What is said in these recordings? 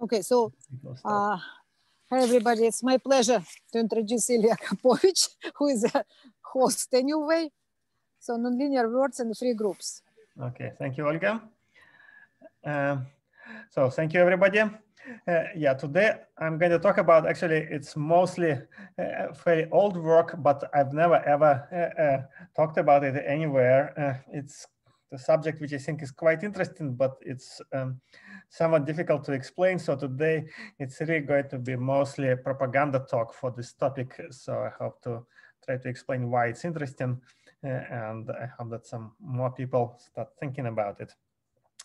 Okay, so hi everybody. It's my pleasure to introduce Ilya Kapovich, who is a host anyway. So nonlinear words and free groups. Okay, thank you, Olga. So thank you, everybody. Yeah, today I'm going to talk about, actually, it's mostly very old work, but I've never ever talked about it anywhere. It's the subject which I think is quite interesting, but it's somewhat difficult to explain. So today it's really going to be mostly a propaganda talk for this topic. So I hope to try to explain why it's interesting, and I hope that some more people start thinking about it.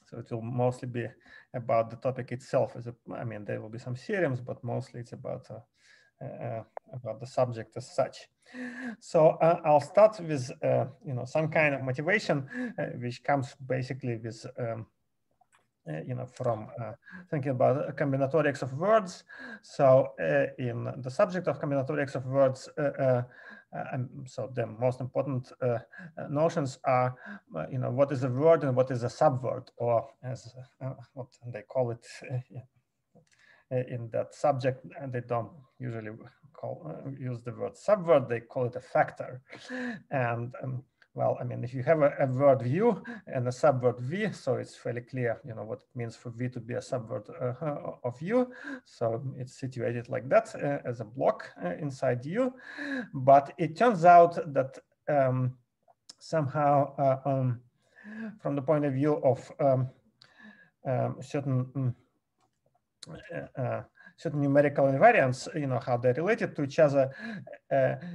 So it will mostly be about the topic itself. I mean, there will be some theorems, but mostly it's about the subject as such. So I'll start with some kind of motivation, which comes basically with from thinking about combinatorics of words. So in the subject of combinatorics of words, so the most important notions are, what is a word and what is a subword, or as what they call it in that subject, and they don't usually use the word subword, they call it a factor. And well, I mean, if you have a word v and a subword v, so it's fairly clear, what it means for v to be a subword of u. So it's situated like that as a block inside u. But it turns out that somehow, from the point of view of certain certain numerical invariants, how they're related to each other,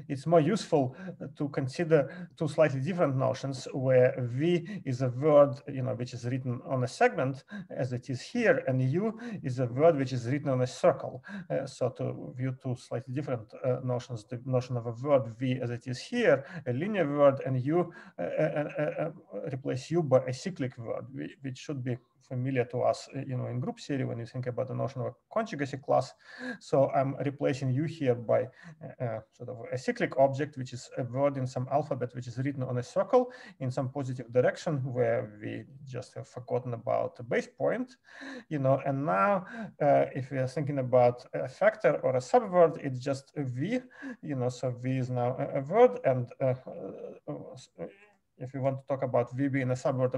it's more useful to consider two slightly different notions, where v is a word, which is written on a segment, as it is here, and u is a word which is written on a circle. So to view two slightly different notions, the notion of a word v as it is here, a linear word, and u replace u by a cyclic word, which should be familiar to us, in group theory when you think about the notion of a conjugacy class. So I'm replacing u here by sort of a cyclic object, which is a word in some alphabet, which is written on a circle in some positive direction, where we just have forgotten about the base point, and now if we are thinking about a factor or a subword, it's just a v, so v is now a word, and if you want to talk about v being a subword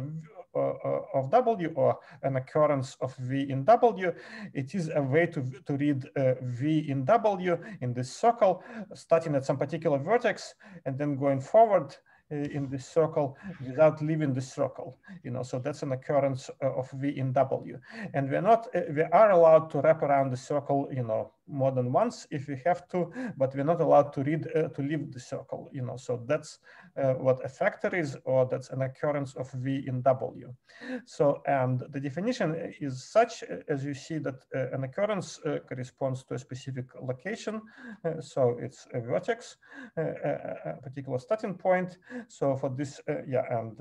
of w, or an occurrence of v in w, it is a way to read v in w in this circle, starting at some particular vertex and then going forward in this circle without leaving the circle. So that's an occurrence of v in w, and we are allowed to wrap around the circle, more than once if we have to, but we're not allowed to leave the circle. So that's what a factor is, or that's an occurrence of v in w. So, and the definition is such, as you see, that an occurrence corresponds to a specific location. So it's a vertex, a particular starting point. So for this, and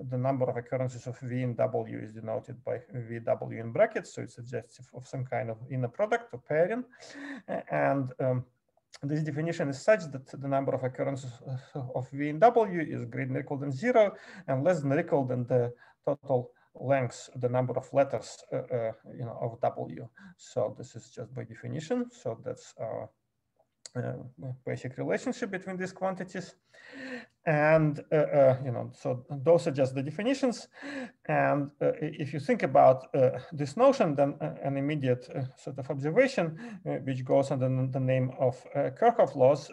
the number of occurrences of v in w is denoted by vw in brackets. So it's suggestive of some kind of inner product or pairing. And this definition is such that the number of occurrences of v in w is greater than or equal than 0 and less than or equal than the total length, the number of letters, of w. So this is just by definition. So that's our basic relationship between these quantities. And so those are just the definitions. And if you think about this notion, then an immediate sort of observation, which goes under the name of Kirchhoff laws,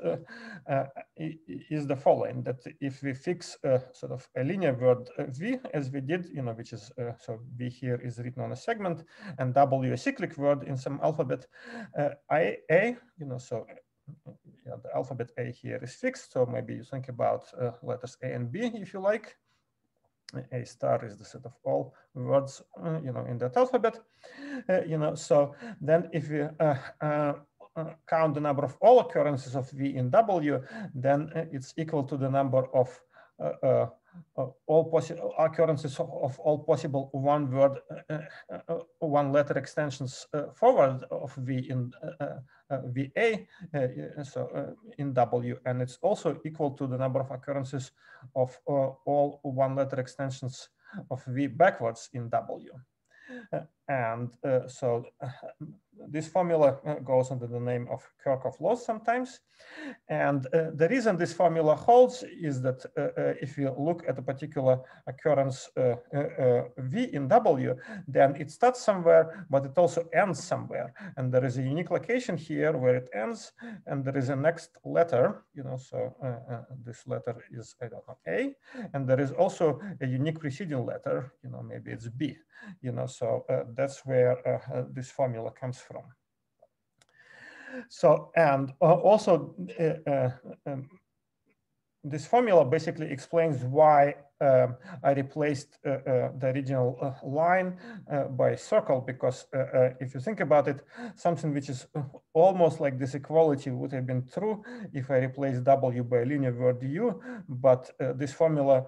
is the following: that if we fix sort of a linear word v, as we did, which is so v here is written on a segment, and w a cyclic word in some alphabet, a, so the alphabet A here is fixed. So maybe you think about letters A and B, if you like. A star is the set of all words, in that alphabet. So then if we count the number of all occurrences of V in W, then it's equal to the number of all possible occurrences of all possible one word, one letter extensions forward of V in VA, in W, and it's also equal to the number of occurrences of all one letter extensions of V backwards in W. And so this formula goes under the name of Kirchhoff laws sometimes. And the reason this formula holds is that if you look at a particular occurrence V in W, then it starts somewhere, but it also ends somewhere. And there is a unique location here where it ends, and there is a next letter, so this letter is, I don't know, A, and there is also a unique preceding letter, maybe it's B, so that's where this formula comes from. So, and also this formula basically explains why I replaced the original line by a circle, because if you think about it, something which is almost like this equality would have been true if I replaced W by a linear word U, but this formula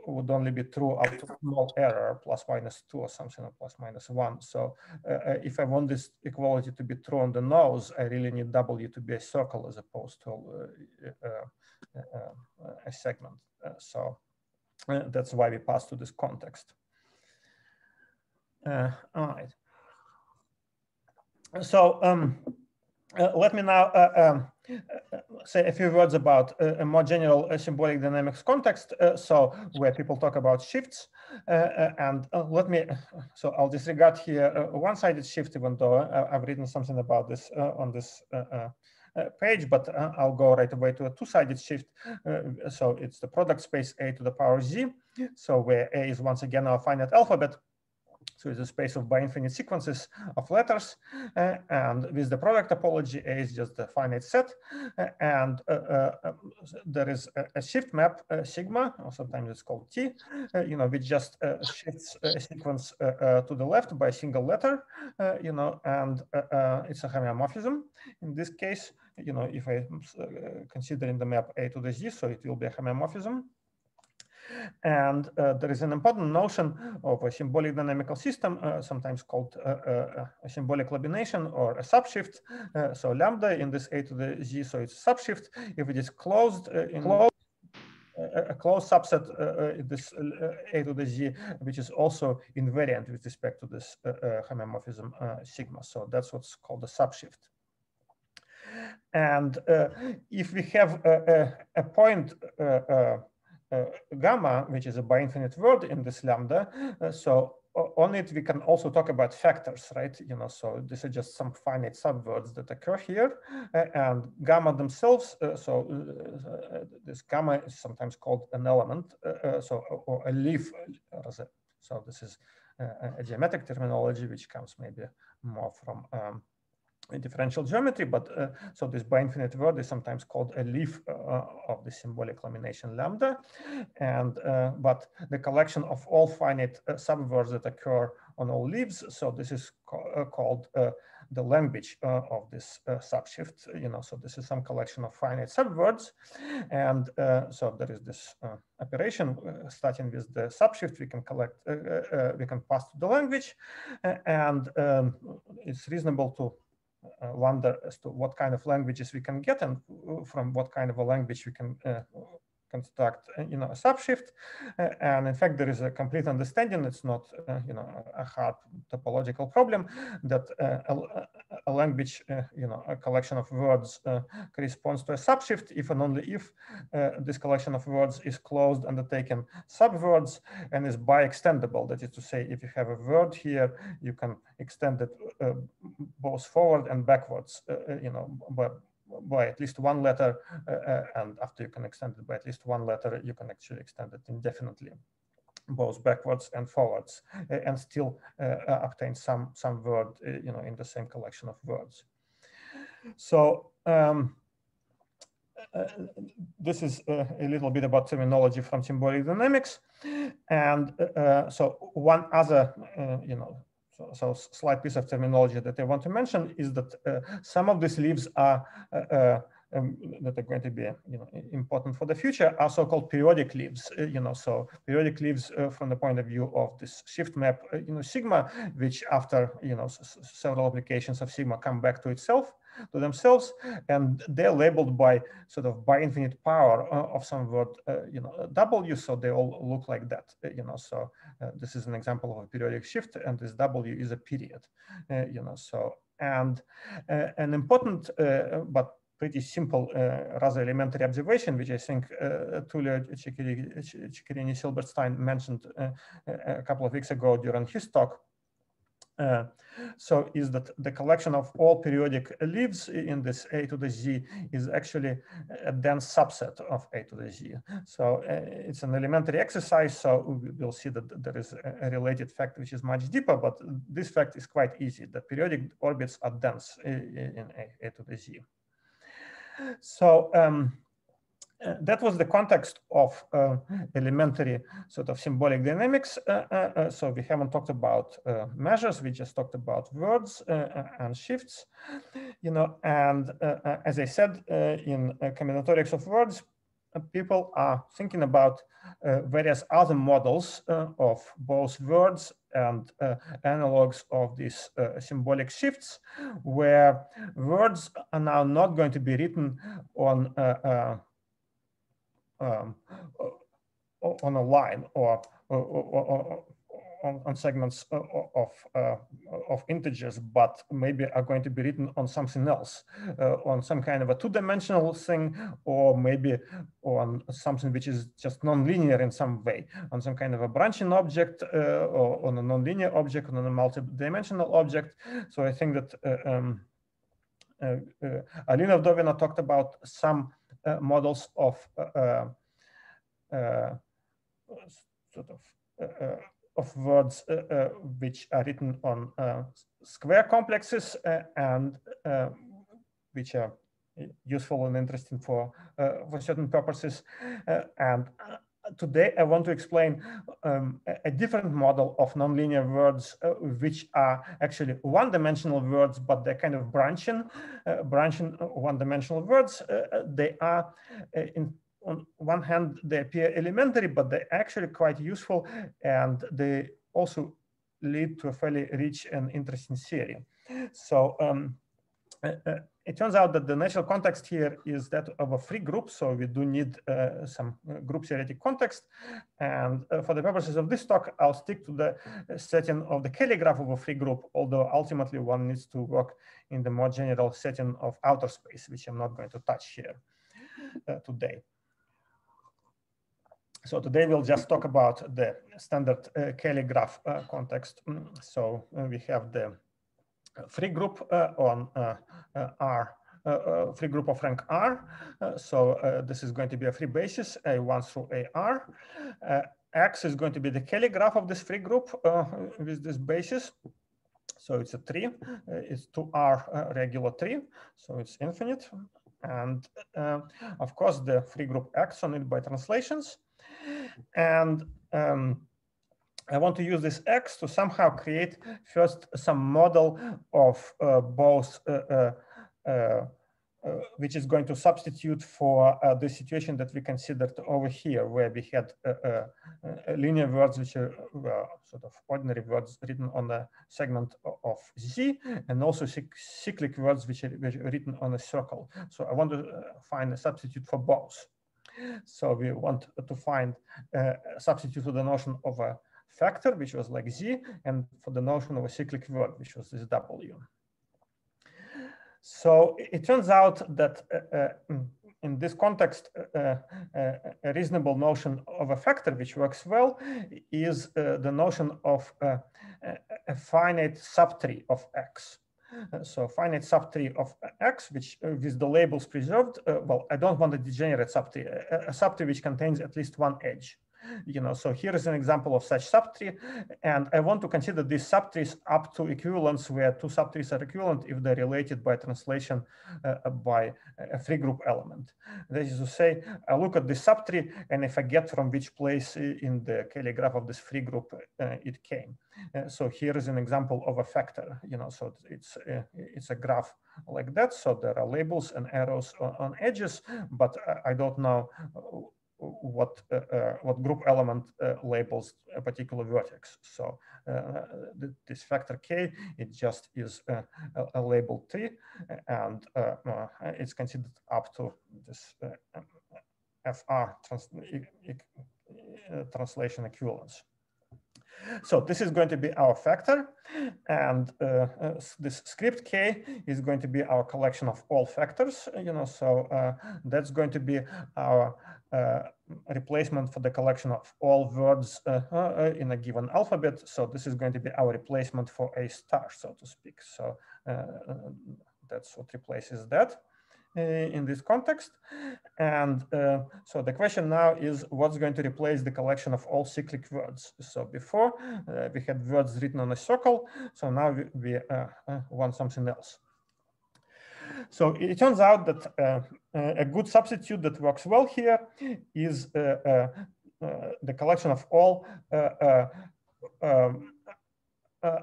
would only be true up to small error, ±2 or something, or ±1. So if I want this equality to be true on the nose, I really need W to be a circle as opposed to a segment. So that's why we pass to this context. All right. So let me now say a few words about a more general symbolic dynamics context. So where people talk about shifts, and let me. So I'll disregard here a one-sided shift, even though I've written something about this on this page, but I'll go right away to a two-sided shift. So it's the product space A to the power Z. So where A is once again our finite alphabet. So it's a space of biinfinite sequences of letters, and with the product topology, A is just the finite set, and there is a shift map sigma, or sometimes it's called T, which just shifts a sequence to the left by a single letter, and it's a homeomorphism. In this case, if I consider in the map A to the Z, so it will be a homeomorphism. And there is an important notion of a symbolic dynamical system, sometimes called a symbolic labination or a subshift. So lambda in this A to the Z, so it's a subshift. If it is closed a closed subset, this A to the Z, which is also invariant with respect to this homeomorphism sigma. So that's what's called a subshift. And if we have a point gamma, which is a biinfinite word in this lambda, so on it we can also talk about factors, right? So this is just some finite subwords that occur here, and gamma themselves. This gamma is sometimes called an element, or a leaf. So this is a geometric terminology which comes maybe more from differential geometry, but so this biinfinite word is sometimes called a leaf of the symbolic lamination lambda, and but the collection of all finite subwords that occur on all leaves. So this is called the language of this subshift. So this is some collection of finite subwords, and so there is this operation starting with the subshift. We can collect, we can pass to the language, and it's reasonable to wonder as to what kind of languages we can get, and from what kind of a language we can construct a subshift. And in fact, there is a complete understanding. It's not a hard topological problem that a language, a collection of words corresponds to a subshift if and only if this collection of words is closed undertaken subwords and is bi-extendable. That is to say, if you have a word here, you can extend it both forward and backwards, by at least one letter, and after you can extend it by at least one letter, you can actually extend it indefinitely, both backwards and forwards, and still obtain some word, in the same collection of words. So this is a little bit about terminology from symbolic dynamics, and so one other, so slight piece of terminology that I want to mention is that some of these leaves are that are going to be important for the future are so-called periodic leaves. So periodic leaves from the point of view of this shift map, sigma, which after several applications of sigma come back to themselves, and they're labeled by sort of biinfinite power of some word W, so they all look like that. So this is an example of a periodic shift, and this W is a period. So And an important but pretty simple, rather elementary observation, which I think Tullio Ceccherini-Silberstein mentioned a couple of weeks ago during his talk, so is that the collection of all periodic leaves in this A to the Z is actually a dense subset of A to the Z. So it's an elementary exercise, so we'll see that there is a related fact which is much deeper, but this fact is quite easy. The periodic orbits are dense in A to the Z. So that was the context of elementary sort of symbolic dynamics. So we haven't talked about measures. We just talked about words and shifts, and as I said, in combinatorics of words, people are thinking about various other models of both words and analogs of these symbolic shifts, where words are now not going to be written on a line or on segments of integers, but maybe are going to be written on something else, on some kind of a two-dimensional thing, or maybe on something which is just nonlinear in some way, on some kind of a branching object, or on a nonlinear object, on a multi-dimensional object. So I think that Alina Vdovina talked about some models of of words which are written on square complexes and which are useful and interesting for certain purposes. And today I want to explain a different model of nonlinear words, which are actually one-dimensional words, but they're kind of branching one-dimensional words. They are on one hand, they appear elementary, but they're actually quite useful, and they also lead to a fairly rich and interesting theory. So it turns out that the natural context here is that of a free group, so we do need some group theoretic context. And for the purposes of this talk, I'll stick to the setting of the Kelly graph of a free group, although ultimately one needs to work in the more general setting of outer space, which I'm not going to touch here today. So today we'll just talk about the standard Kelly graph context. So we have the free group on R, free group of rank R. So this is going to be a free basis, A1 through AR. X is going to be the Kelly graph of this free group with this basis. So it's a tree. It's 2R regular tree. So it's infinite. And of course, the free group acts on it by translations. And I want to use this X to somehow create first some model of both, which is going to substitute for the situation that we considered over here, where we had linear words, which are sort of ordinary words written on a segment of Z, and also cyclic words, which are written on a circle. So I want to find a substitute for both. So we want to find a substitute for the notion of a factor, which was like Z, and for the notion of a cyclic word, which was this W. So it turns out that in this context, a reasonable notion of a factor which works well is the notion of a finite subtree of X. So finite subtree of X, which with the labels preserved, well, I don't want a degenerate subtree, a subtree which contains at least one edge. So here is an example of such subtree, and I want to consider these subtrees up to equivalence, where two subtrees are equivalent if they're related by translation by a free group element. That is to say, I look at the subtree, and if I get from which place in the Kelly graph of this free group it came. So here is an example of a factor. So it's a graph like that. So there are labels and arrows on edges, but I don't know what group element labels a particular vertex. So this factor K, it just is a label T, and it's considered up to this FR translation equivalence. So this is going to be our factor, and this script K is going to be our collection of all factors. So that's going to be our replacement for the collection of all words in a given alphabet. So this is going to be our replacement for A star, so to speak. So that's what replaces that in this context. And so the question now is what's going to replace the collection of all cyclic words. So before we had words written on a circle, so now we want something else. So it turns out that a good substitute that works well here is the collection of all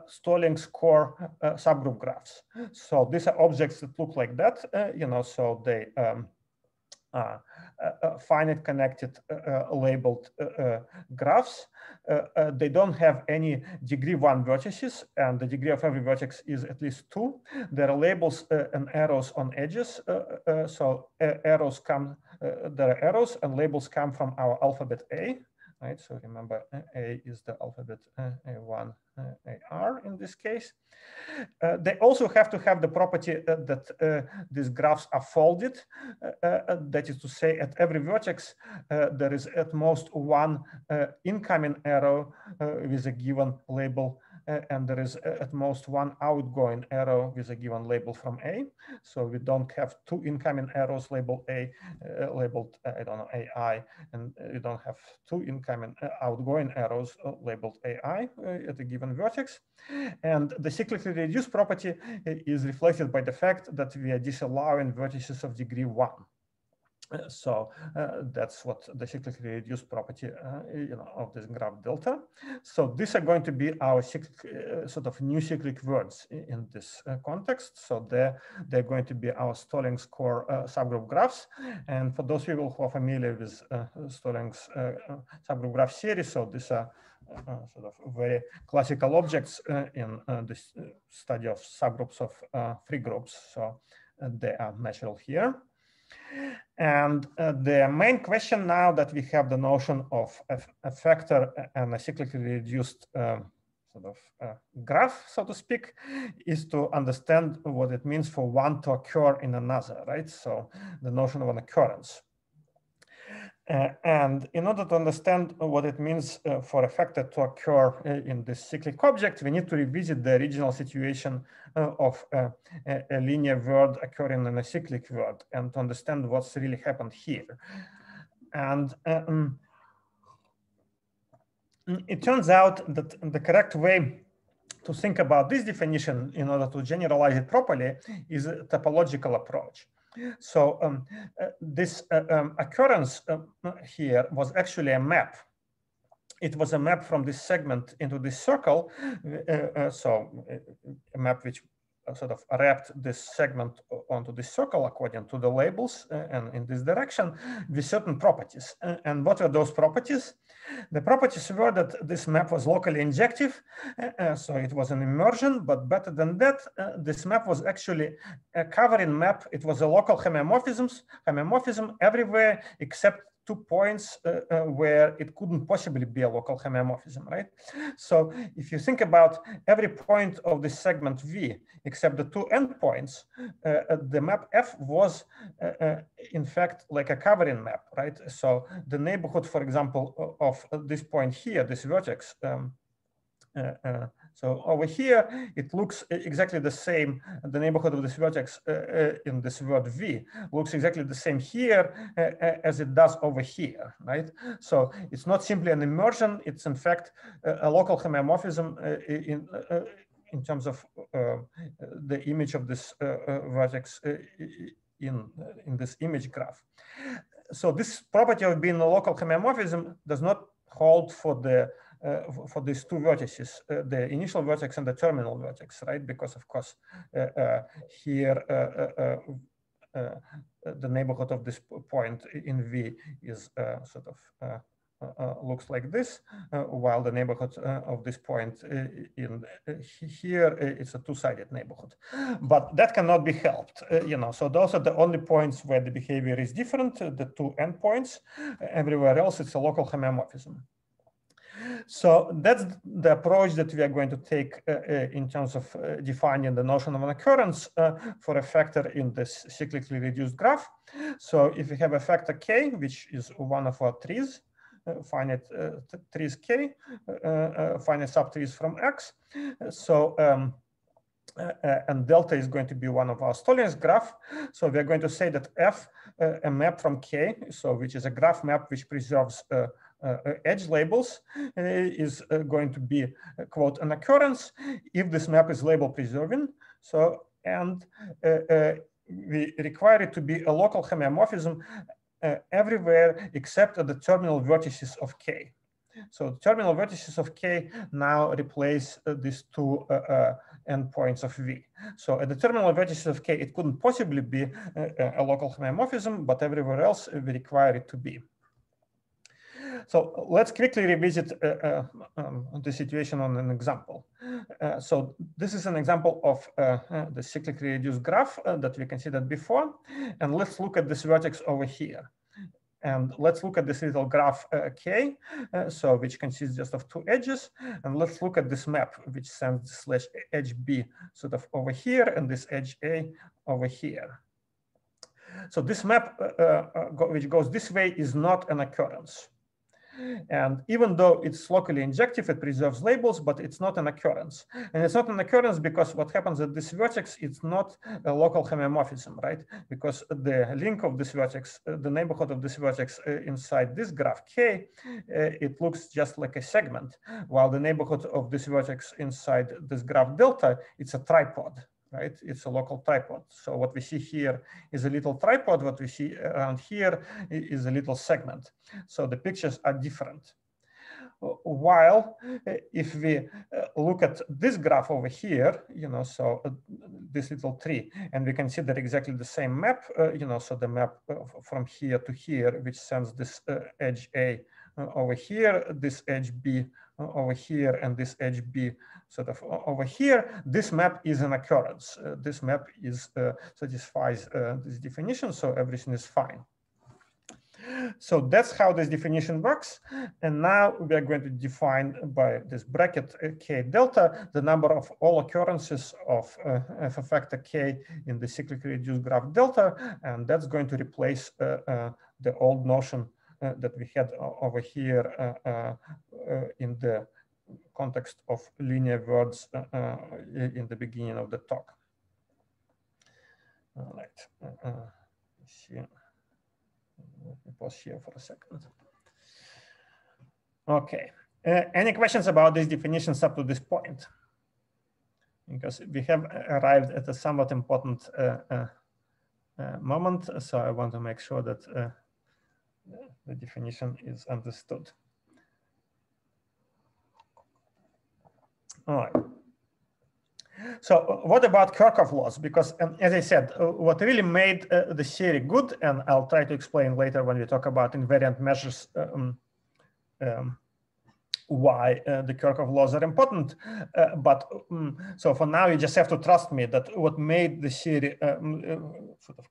Stalling score subgroup graphs. So these are objects that look like that, so they finite connected labeled graphs. They don't have any degree 1 vertices, and the degree of every vertex is at least 2. There are labels and arrows on edges. So arrows come, there are arrows and labels come from our alphabet A. Right, so remember A is the alphabet A1, AR in this case. They also have to have the property that these graphs are folded. That is to say, at every vertex, there is at most one incoming arrow with a given label, and there is at most one outgoing arrow with a given label from A. So we don't have 2 incoming arrows labeled A, labeled, I don't know, AI, and we don't have 2 incoming outgoing arrows labeled AI at a given vertex. And the cyclically reduced property is reflected by the fact that we are disallowing vertices of degree 1. So that's what the cyclically reduced property of this graph delta. So these are going to be our sort of new cyclic words in this context. So they're going to be our Stalling score subgroup graphs. And for those people who are familiar with Stalling's subgroup graph series, so these are sort of very classical objects in this study of subgroups of free groups. So they are natural here. And the main question now that we have the notion of a factor and a cyclically reduced sort of graph, so to speak, is to understand what it means for one to occur in another, right? So the notion of an occurrence. And in order to understand what it means for a factor to occur in this cyclic object, we need to revisit the original situation of a linear word occurring in a cyclic word and to understand what's really happened here. And it turns out that the correct way to think about this definition in order to generalize it properly is a topological approach. So this occurrence here was actually a map. It was a map from this segment into this circle. So a map which sort of wrapped this segment onto this circle according to the labels and in this direction with certain properties. And what were those properties? The properties were that this map was locally injective, so it was an immersion, but better than that, this map was actually a covering map. It was a local homomorphism everywhere except 2 points where it couldn't possibly be a local homomorphism, right? So if you think about every point of this segment V, except the 2 endpoints, the map F was in fact like a covering map, right? So the neighborhood, for example, of this point here, this vertex, so over here, it looks exactly the same. The neighborhood of this vertex in this word V looks exactly the same here as it does over here, right? So it's not simply an immersion. It's in fact a local homomorphism in terms of the image of this vertex in this image graph. So this property of being a local homomorphism does not hold for these 2 vertices, the initial vertex and the terminal vertex, right? Because of course, here the neighborhood of this point in V is sort of looks like this, while the neighborhood of this point in here it's a 2-sided neighborhood. But that cannot be helped, So those are the only points where the behavior is different, the 2 endpoints. Everywhere else, it's a local homomorphism. So that's the approach that we are going to take in terms of defining the notion of an occurrence for a factor in this cyclically reduced graph. So if we have a factor k, which is one of our trees, finite trees k, finite subtrees from X. So and delta is going to be one of our Stollinger graph. So we're going to say that F, a map from K, so which is a graph map which preserves edge labels, is going to be, quote, an occurrence if this map is label preserving. So, and we require it to be a local homeomorphism everywhere except at the terminal vertices of K. So the terminal vertices of K now replace these two endpoints of V. So at the terminal vertices of K, it couldn't possibly be a local homeomorphism, but everywhere else we require it to be. So let's quickly revisit the situation on an example. So this is an example of the cyclically reduced graph that we considered before. And let's look at this vertex over here. And let's look at this little graph K, so which consists just of two edges. And let's look at this map, which sends slash edge B sort of over here and this edge A over here. So this map, which goes this way, is not an occurrence. And even though it's locally injective, it preserves labels, but it's not an occurrence. And it's not an occurrence because what happens at this vertex, it's not a local homeomorphism, right? Because the link of this vertex, the neighborhood of this vertex inside this graph K, it looks just like a segment, while the neighborhood of this vertex inside this graph delta, it's a tripod. Right? It's a local tripod. So what we see here is a little tripod. What we see around here is a little segment. So the pictures are different. While if we look at this graph over here, so this little tree, and we consider exactly the same map, so the map from here to here, which sends this edge A over here, this edge B over here, and this edge B sort of over here, this map is an occurrence. This map is satisfies this definition, so everything is fine. So that's how this definition works. And now we are going to define by this bracket K delta the number of all occurrences of f a factor K in the cyclically reduced graph delta. And that's going to replace the old notion that we had over here in the context of linear words in the beginning of the talk. All right. Let's see. Let me pause here for a second. Okay. Any questions about these definitions up to this point? Because we have arrived at a somewhat important moment, so I want to make sure that the definition is understood. All right. So what about Kirchhoff laws? Because as I said, what really made the theory good, and I'll try to explain later when we talk about invariant measures why the Kirchhoff laws are important. But so for now, you just have to trust me that what made the theory, sort of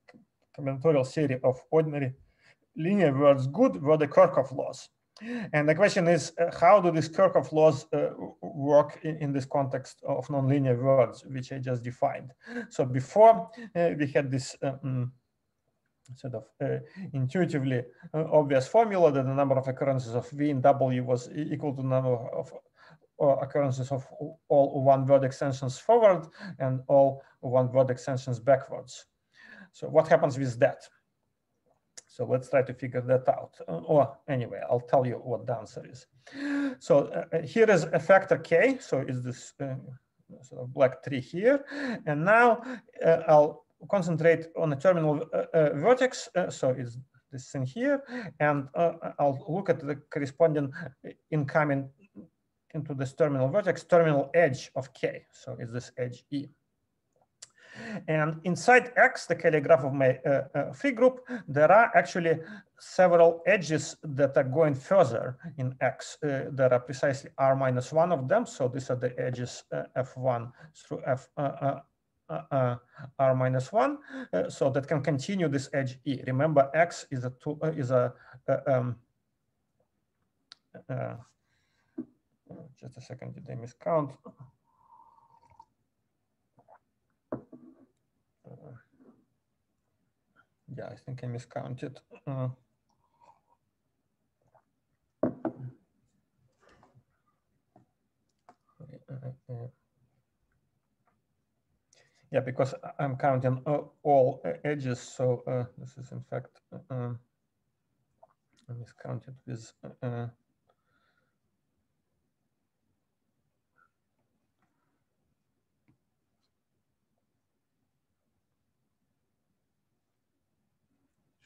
combinatorial theory of ordinary linear words good were the Kirchhoff laws. And the question is, how do these Kirchhoff laws work in this context of nonlinear words, which I just defined? So before we had this sort of intuitively obvious formula that the number of occurrences of V in W was equal to the number of occurrences of all one-word extensions forward and all one-word extensions backwards. So what happens with that? So let's try to figure that out. Or anyway, I'll tell you what the answer is. So here is a factor K. So is this sort of black tree here. And now I'll concentrate on a terminal vertex. So it's this thing here. And I'll look at the corresponding incoming into this terminal vertex, terminal edge of K. So it's this edge E. And inside X, the Cayley graph of my free group, there are actually several edges that are going further in X. There are precisely R minus 1 of them. So these are the edges F1 through R minus 1. So that can continue this edge E. Remember, X is just a second, did I miscount? Yeah, I think I miscounted. Yeah, because I'm counting all edges, so this is in fact I miscounted with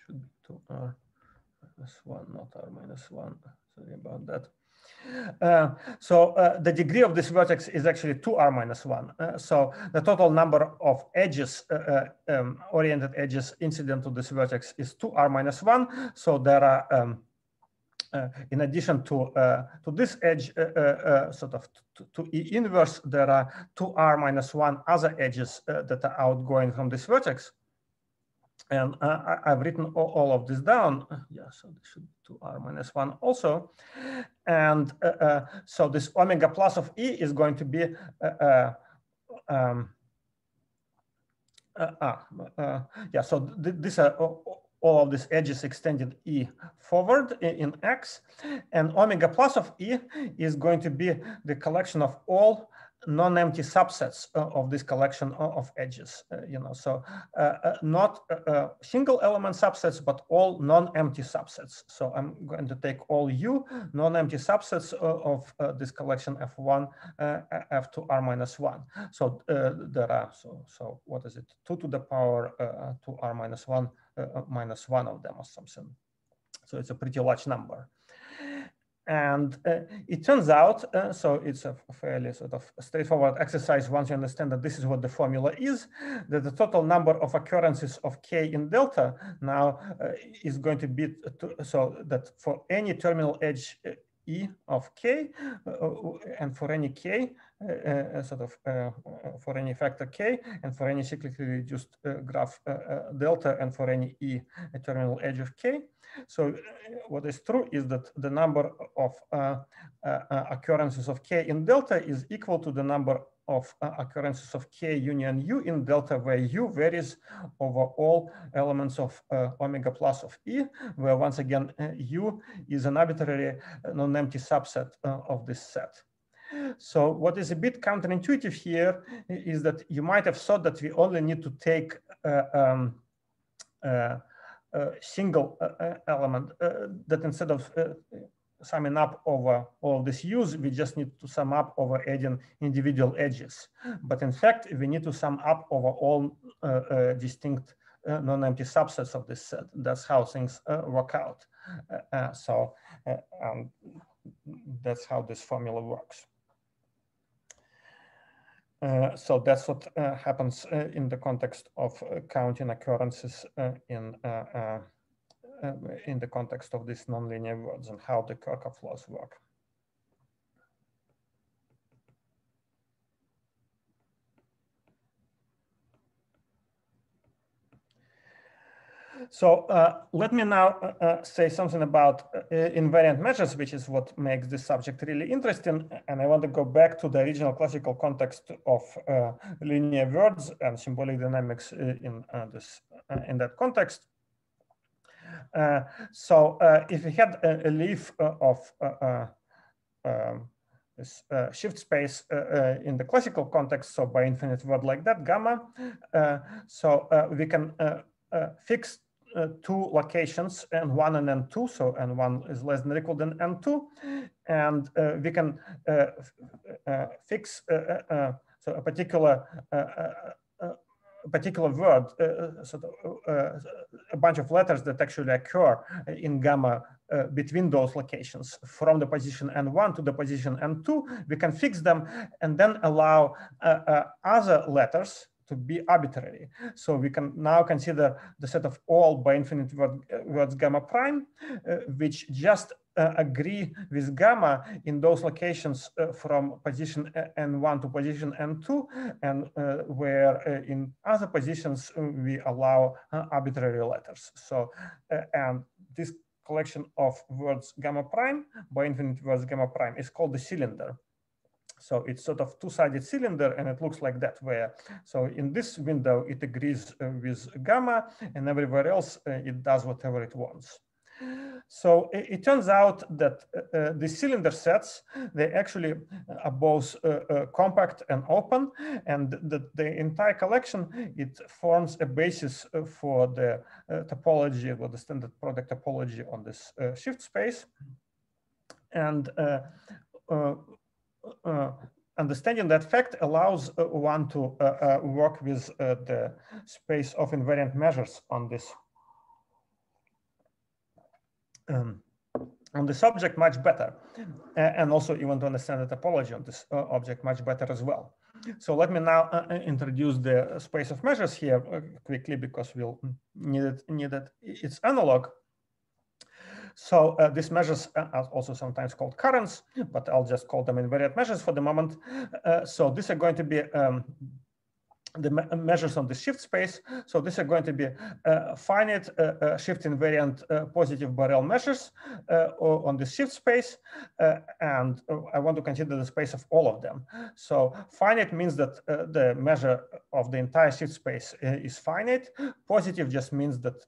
should be 2r minus 1, not r minus 1. Sorry about that. So the degree of this vertex is actually 2r minus 1. So the total number of edges, oriented edges incident to this vertex is 2r minus 1. So there are, in addition to this edge, sort of to E inverse, there are 2r minus 1 other edges that are outgoing from this vertex. And I've written all of this down. Yeah, so this should be 2r minus 1 also. And so this omega plus of E is going to be yeah, so these are all of these edges extended E forward in X, and omega plus of E is going to be the collection of all non-empty subsets of this collection of edges, you know, so not single element subsets, but all non-empty subsets. So I'm going to take all U non-empty subsets of this collection F1, F2 R minus 1. So there are, so what is it? 2 to the power 2R minus 1 minus 1 of them or something. So it's a pretty large number. And it turns out, so it's a fairly sort of straightforward exercise once you understand that this is what the formula is, that the total number of occurrences of K in delta now is going to be, so that for any terminal edge E of K and for any K, for any factor K and for any cyclically reduced graph delta and for any E terminal edge of K. So what is true is that the number of occurrences of K in delta is equal to the number of occurrences of K union U in delta, where U varies over all elements of omega plus of E, where once again U is an arbitrary non-empty subset of this set. So what is a bit counterintuitive here is that you might have thought that we only need to take single element, that instead of summing up over all of these U's, we just need to sum up over adding individual edges. But in fact, we need to sum up over all distinct non-empty subsets of this set. That's how things work out. So that's how this formula works. So that's what happens in the context of counting occurrences in the context of these nonlinear words and how the Kirchhoff laws work. So let me now say something about invariant measures, which is what makes this subject really interesting. And I want to go back to the original classical context of linear words and symbolic dynamics in that context. So if we had a leaf of this shift space in the classical context, so by infinite word like that, gamma, so we can fix two locations, N1 and N2, so N1 is less than or equal than N2, and we can fix so a particular word, a bunch of letters that actually occur in gamma between those locations from the position N1 to the position N2, we can fix them and then allow other letters to be arbitrary. So we can now consider the set of all by infinite words gamma prime, which just agree with gamma in those locations from position N1 to position N2, and where in other positions we allow arbitrary letters. So and this collection of words gamma prime by infinite words gamma prime is called the cylinder. So it's sort of two-sided cylinder, and it looks like that, where so in this window it agrees with gamma, and everywhere else it does whatever it wants. So it turns out that the cylinder sets, they actually are both compact and open, and the entire collection, it forms a basis for the topology, or the standard product topology on this shift space. And understanding that fact allows one to work with the space of invariant measures on this object much better, and also even to understand the topology on this object much better as well. So let me now introduce the space of measures here quickly, because we'll need its analog. So these measures are also sometimes called currents, but I'll just call them invariant measures for the moment. So these are going to be the measures on the shift space. So these are going to be finite shift invariant positive Borel measures on the shift space. And I want to consider the space of all of them. So finite means that the measure of the entire shift space is finite. Positive just means that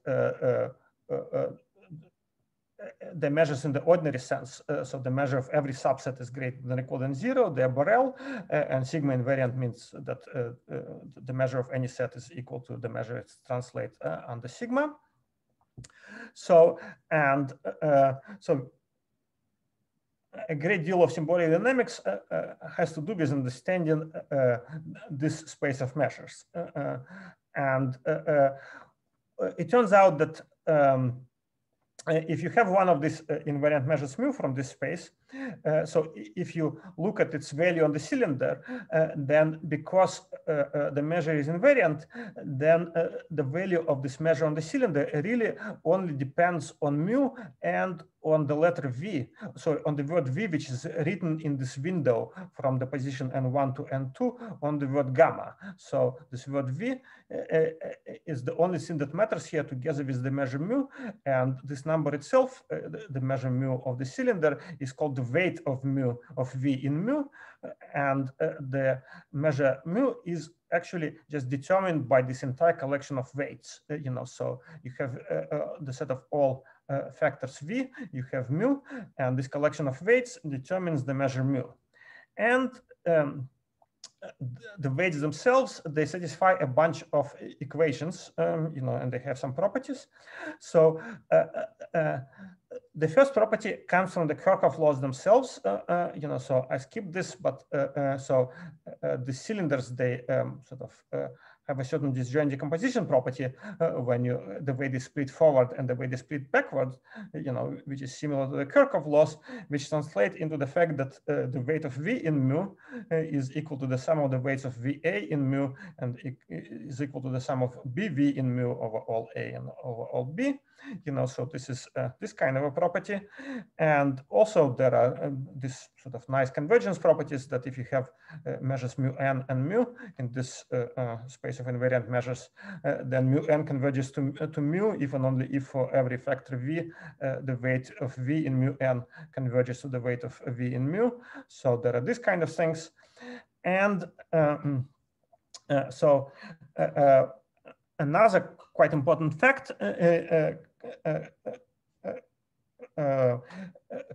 the measures in the ordinary sense, so the measure of every subset is greater than or equal than 0, they're Borel, and sigma invariant means that the measure of any set is equal to the measure it's translate under sigma. So, and so a great deal of symbolic dynamics has to do with understanding this space of measures. And it turns out that if you have one of these invariant measures mu from this space, so if you look at its value on the cylinder, then because the measure is invariant, then the value of this measure on the cylinder really only depends on mu and on the letter v, so on the word v, which is written in this window from the position n1 to n2 on the word gamma. So this word v is the only thing that matters here, together with the measure mu, and this number itself, the measure mu of the cylinder, is called the weight of mu of v in mu, and the measure mu is actually just determined by this entire collection of weights. So you have the set of all factors v, you have mu, and this collection of weights determines the measure mu. And the weights themselves, they satisfy a bunch of equations, and they have some properties. So the first property comes from the Kirchhoff laws themselves. So I skipped this, but the cylinders, they sort of have a certain disjoint decomposition property when the way they split forward and the way they split backward, which is similar to the Kirchhoff laws, which translate into the fact that the weight of v in mu is equal to the sum of the weights of va in mu, and is equal to the sum of bv in mu over all a and over all b. So this is this kind of a property. And also there are this sort of nice convergence properties that if you have measures mu n and mu in this space of invariant measures, then mu n converges to mu, if and only if for every factor v, the weight of v in mu n converges to the weight of v in mu. So there are these kind of things. And another quite important fact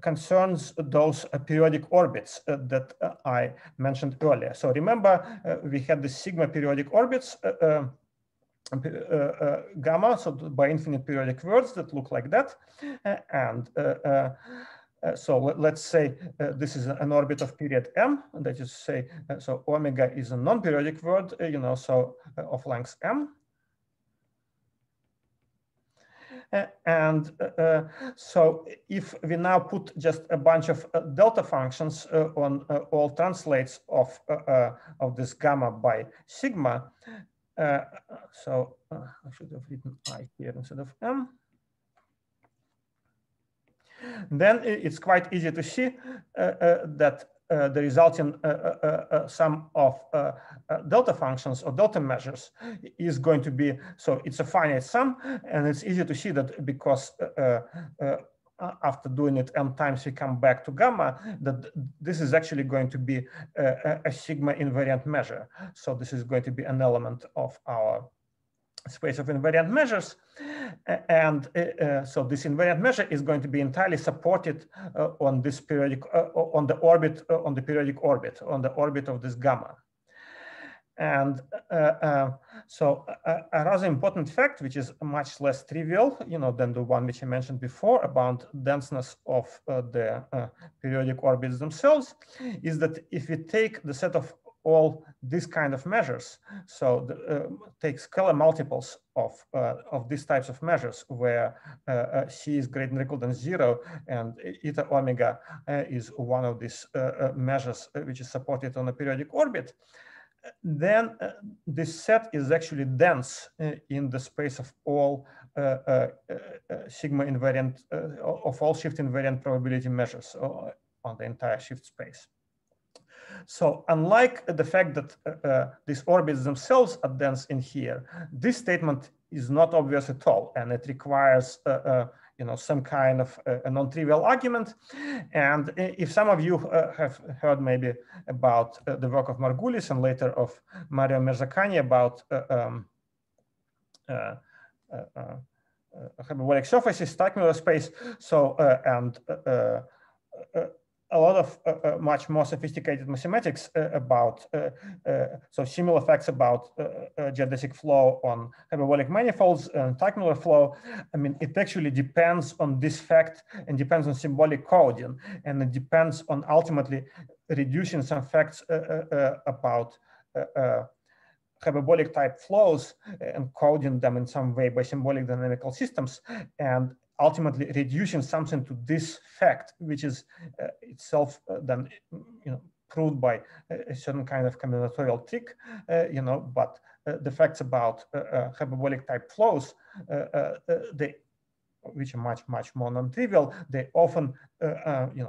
concerns those periodic orbits that I mentioned earlier. So remember, we had the sigma periodic orbits, gamma, so by infinite periodic words that look like that. And so let's say this is an orbit of period m, that is to say, so omega is a non-periodic word, so of length m. And so if we now put just a bunch of delta functions on all translates of this gamma by sigma, so I should have written I here instead of m, then it's quite easy to see that the resulting sum of delta functions or delta measures is going to be, so it's a finite sum, and it's easy to see that because after doing it n times, we come back to gamma, that this is actually going to be a sigma invariant measure. So this is going to be an element of our space of invariant measures. And so this invariant measure is going to be entirely supported on this periodic, on the orbit, on the periodic orbit, on the orbit of this gamma. And so a rather important fact, which is much less trivial, than the one which I mentioned before about denseness of the periodic orbits themselves, is that if we take the set of all these kind of measures, so take scalar multiples of these types of measures, where c is greater than or equal than 0, and eta omega is one of these measures which is supported on a periodic orbit, then this set is actually dense in the space of all sigma invariant, of all shift invariant probability measures on the entire shift space. So unlike the fact that these orbits themselves are dense in here, this statement is not obvious at all, and it requires some kind of a non-trivial argument. And if some of you have heard maybe about the work of Margulis and later of Mario Merzacani about hyperbolic surfaces, Teichmüller space, so a lot of much more sophisticated mathematics about so similar facts about geodesic flow on hyperbolic manifolds and Teichmüller flow. I mean, it actually depends on this fact and depends on symbolic coding, and it depends on ultimately reducing some facts about hyperbolic type flows and coding them in some way by symbolic dynamical systems, and ultimately reducing something to this fact, which is itself then proved by a certain kind of combinatorial trick, but the facts about hyperbolic type flows, which are much more non-trivial, they often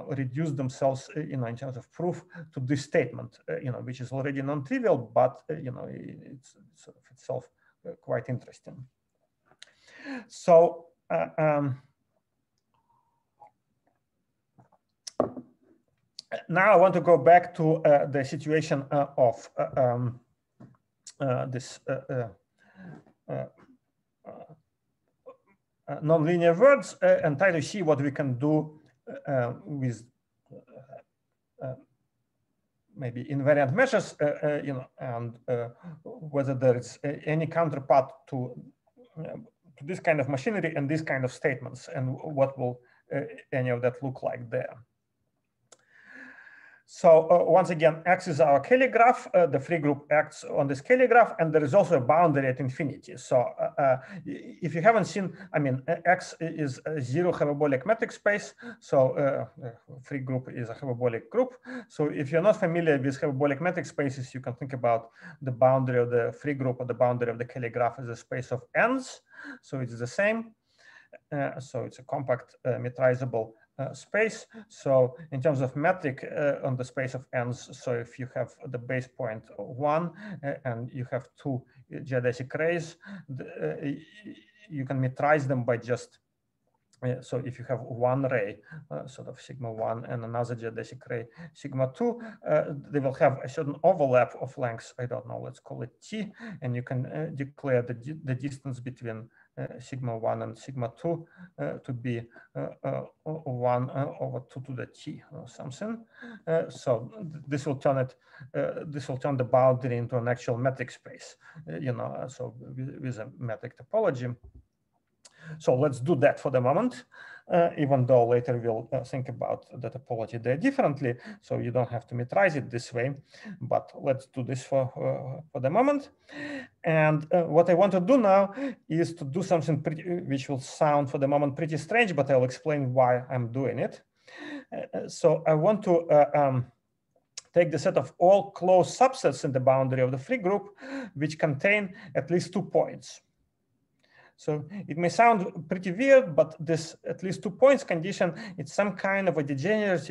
reduce themselves in terms of proof to this statement, which is already non-trivial, but it's sort of itself quite interesting. So now I want to go back to the situation of this nonlinear words and try to see what we can do with maybe invariant measures, and whether there is any counterpart to this kind of machinery and this kind of statements, and what will any of that look like there. So once again, X is our Cayley graph. The free group acts on this Cayley graph, and there is also a boundary at infinity. So if you haven't seen, I mean, X is a zero hyperbolic metric space. So free group is a hyperbolic group. So if you're not familiar with hyperbolic metric spaces, you can think about the boundary of the free group or the boundary of the Cayley graph as a space of n's. So it's the same. So it's a compact metrizable space. So in terms of metric on the space of n's, so if you have the base point 1 and you have two geodesic rays, you can metrize them by just, so if you have one ray, sort of sigma 1, and another geodesic ray, sigma 2, they will have a certain overlap of lengths, I don't know, let's call it t, and you can declare the distance between sigma 1 and sigma 2 to be 1 over 2 to the t or something. So this will turn it, this will turn the boundary into an actual metric space, so with a metric topology. So let's do that for the moment, even though later we'll think about the topology there differently. So you don't have to metrize it this way, but let's do this for the moment. And what I want to do now is to do something which will sound for the moment pretty strange, but I'll explain why I'm doing it. So I want to take the set of all closed subsets in the boundary of the free group, which contain at least 2 points. So it may sound pretty weird, but this at least 2 points condition, it's some kind of a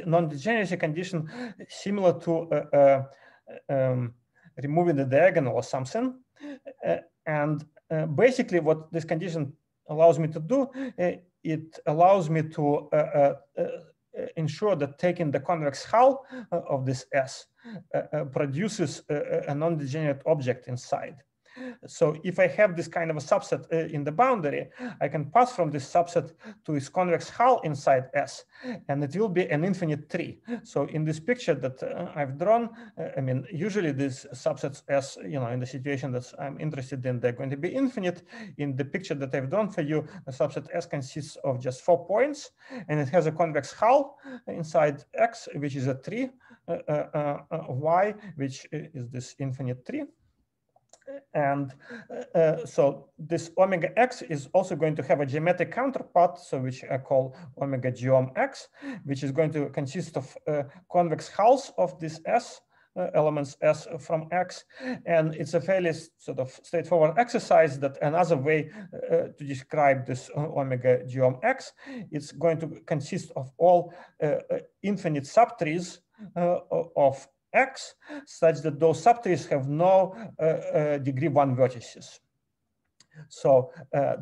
non-degeneracy condition similar to removing the diagonal or something. And basically what this condition allows me to do, it allows me to ensure that taking the convex hull of this S produces a non-degenerate object inside. So if I have this kind of a subset in the boundary, I can pass from this subset to its convex hull inside S, and it will be an infinite tree. So in this picture that I've drawn, I mean, usually these subsets S, in the situation that I'm interested in, they're going to be infinite. In the picture that I've drawn for you, the subset S consists of just 4 points, and it has a convex hull inside X, which is a tree, Y, which is this infinite tree. And so this omega x is also going to have a geometric counterpart, so which I call omega geom x, which is going to consist of convex hulls of this S, elements S from X. And it's a fairly sort of straightforward exercise that another way to describe this omega geom x, it's going to consist of all infinite subtrees of X, such that those subtrees have no degree 1 vertices. So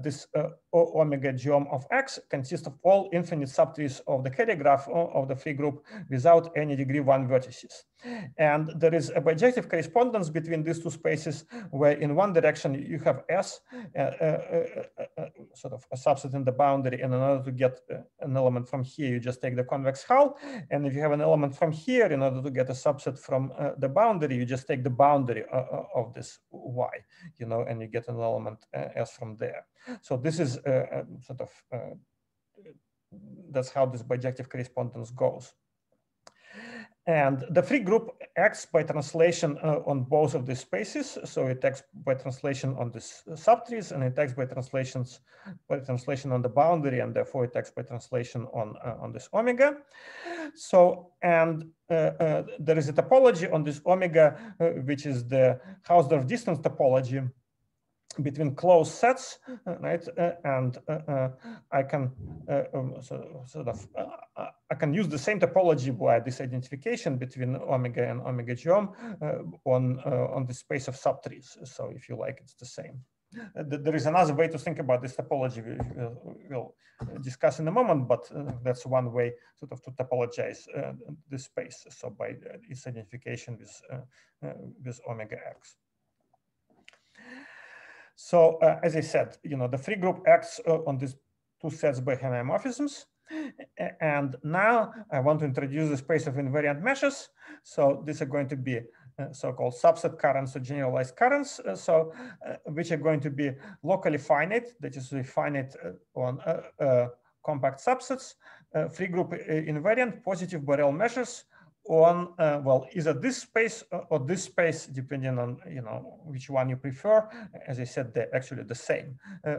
this omega geom of X consists of all infinite subtrees of the Kerr graph of the free group without any degree 1 vertices. And there is a bijective correspondence between these two spaces, where in one direction you have S, sort of a subset in the boundary, and in order to get an element from here, you just take the convex hull. And if you have an element from here, in order to get a subset from the boundary, you just take the boundary of this Y, and you get an element S from there. So this is sort of, that's how this bijective correspondence goes. And the free group acts by translation on both of these spaces. So it acts by translation on these subtrees, and it acts by translation on the boundary, and therefore it acts by translation on this omega. So, and there is a topology on this omega, which is the Hausdorff distance topology between closed sets, right? And I can I can use the same topology by this identification between omega and omega geom on the space of subtrees. So if you like, it's the same. There is another way to think about this topology we'll discuss in a moment, but that's one way sort of to topologize this space. So by its identification with omega x. So as I said, the free group acts on these two sets by homeomorphisms. And now I want to introduce the space of invariant measures. So these are going to be so-called subset currents or generalized currents, which are going to be locally finite, that is finite on compact subsets, free group invariant positive Borel measures on well, either this space or this space, depending on which one you prefer. As I said, they're actually the same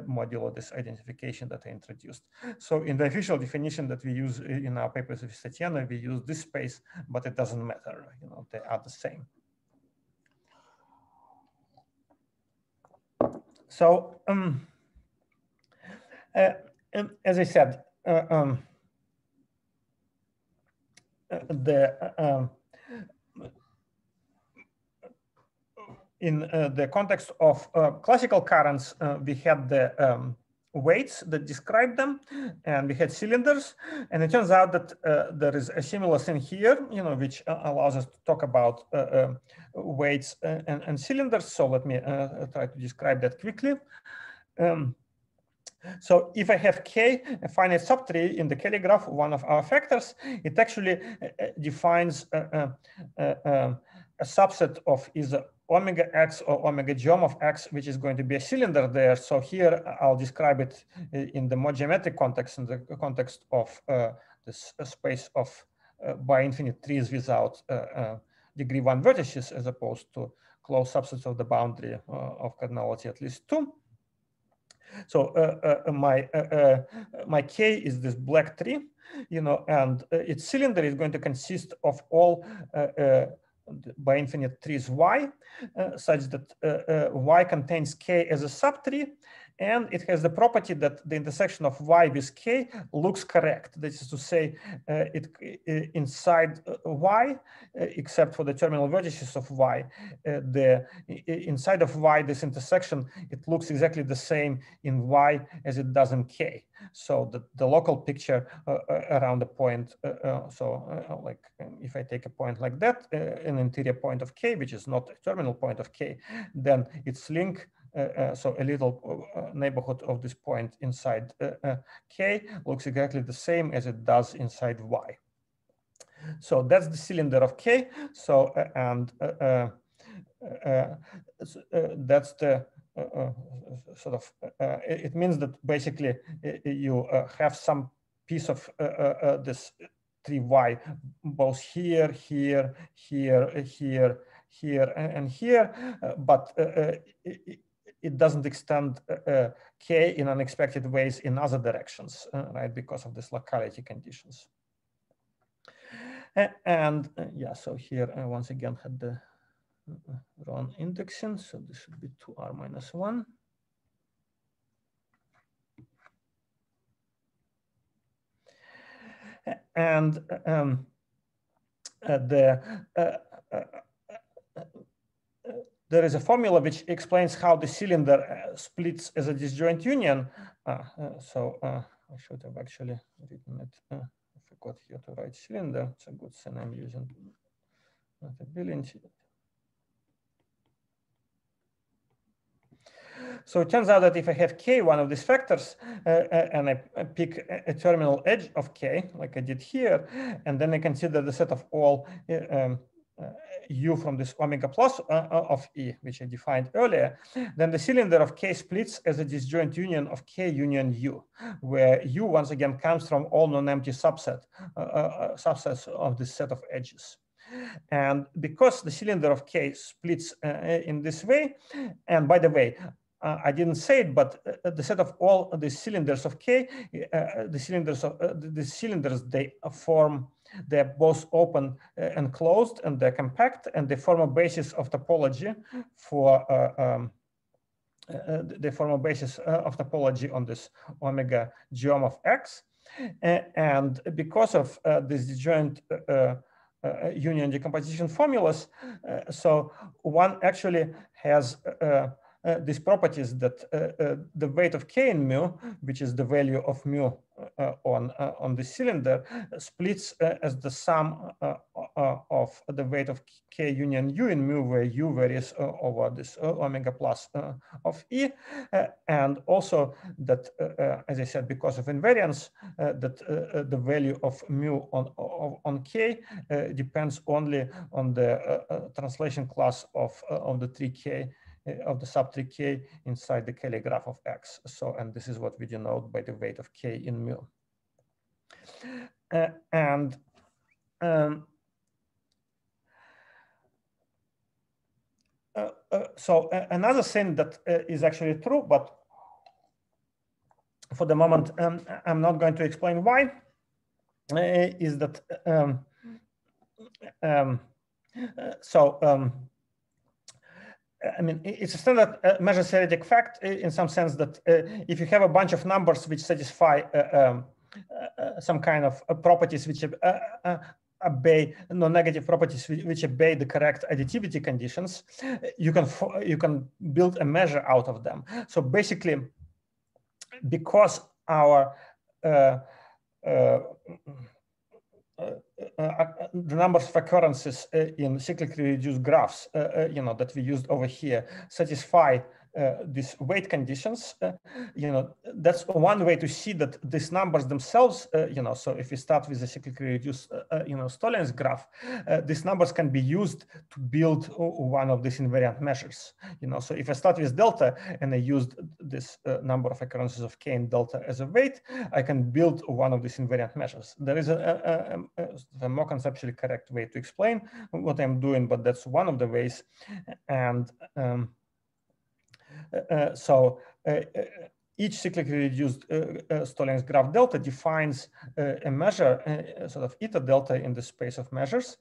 modulo this identification that I introduced. So in the official definition that we use in our papers with Tatiana, we use this space, but it doesn't matter. They are the same. So as I said, in the context of classical currents, we had the weights that describe them, and we had cylinders. And it turns out that there is a similar thing here, which allows us to talk about weights and cylinders. So let me try to describe that quickly. So if I have K, a finite subtree in the Kelly graph, one of our factors, it actually defines a subset of either omega x or omega geom of x, which is going to be a cylinder there. So here I'll describe it in the more geometric context, in the context of this space of bi-infinite trees without degree 1 vertices, as opposed to closed subsets of the boundary of cardinality at least 2. So my K is this black tree, and its cylinder is going to consist of all by infinite trees y, such that y contains k as a subtree, and it has the property that the intersection of y with k looks correct. That is to say, inside y, except for the terminal vertices of y, inside of y, this intersection, it looks exactly the same in y as it does in k. So the local picture around the point, like if I take a point like that, an interior point of k, which is not a terminal point of k, then its link, so a little neighborhood of this point inside k looks exactly the same as it does inside y. So that's the cylinder of k. So that's the sort of, it means that basically you have some piece of this tree y both here, here, here, here, here, and here, but it doesn't extend k in unexpected ways in other directions, right, because of this locality conditions. And yeah, so here I once again had the wrong indexing, so this should be 2r minus 1. And there is a formula which explains how the cylinder splits as a disjoint union. I should have actually written it. I forgot here to write cylinder. It's a good thing I'm using notability. So it turns out that if I have k, one of these factors, and I pick a terminal edge of k, like I did here, and then I consider the set of all u from this omega plus of e, which I defined earlier, then the cylinder of k splits as a disjoint union of k union u, where u once again comes from all non-empty subsets of this set of edges. And because the cylinder of k splits in this way, and by the way, I didn't say it, but the set of all the cylinders of k, the cylinders they form, they're both open and closed, and they're compact, and they form a basis of topology for on this omega geom of x, and because of this disjoint union decomposition formulas, so one actually has these properties that the weight of k in mu, which is the value of mu on the cylinder, splits as the sum of the weight of k union u in mu, where u varies over this omega plus of e, and also that, as I said, because of invariance, that the value of mu on k depends only on the translation class of the 3k, of the sub 3k inside the Kelly graph of x. So, and this is what we denote by the weight of k in mu. So another thing that is actually true, but for the moment I'm not going to explain why, is that I mean, it's a standard measure theoretic fact in some sense that if you have a bunch of numbers which satisfy some kind of properties which obey non-negative properties which obey the correct additivity conditions, you can build a measure out of them. So basically, because our the numbers of occurrences in cyclically reduced graphs, that we used over here, satisfy these weight conditions. That's one way to see that these numbers themselves, so if we start with a cyclically reduced, Stollings graph, these numbers can be used to build one of these invariant measures. So if I start with delta and I used this number of occurrences of k and delta as a weight, I can build one of these invariant measures. There is a more conceptually correct way to explain what I'm doing, but that's one of the ways. And each cyclically reduced Stoll-length graph delta defines a measure, sort of eta delta in the space of measures,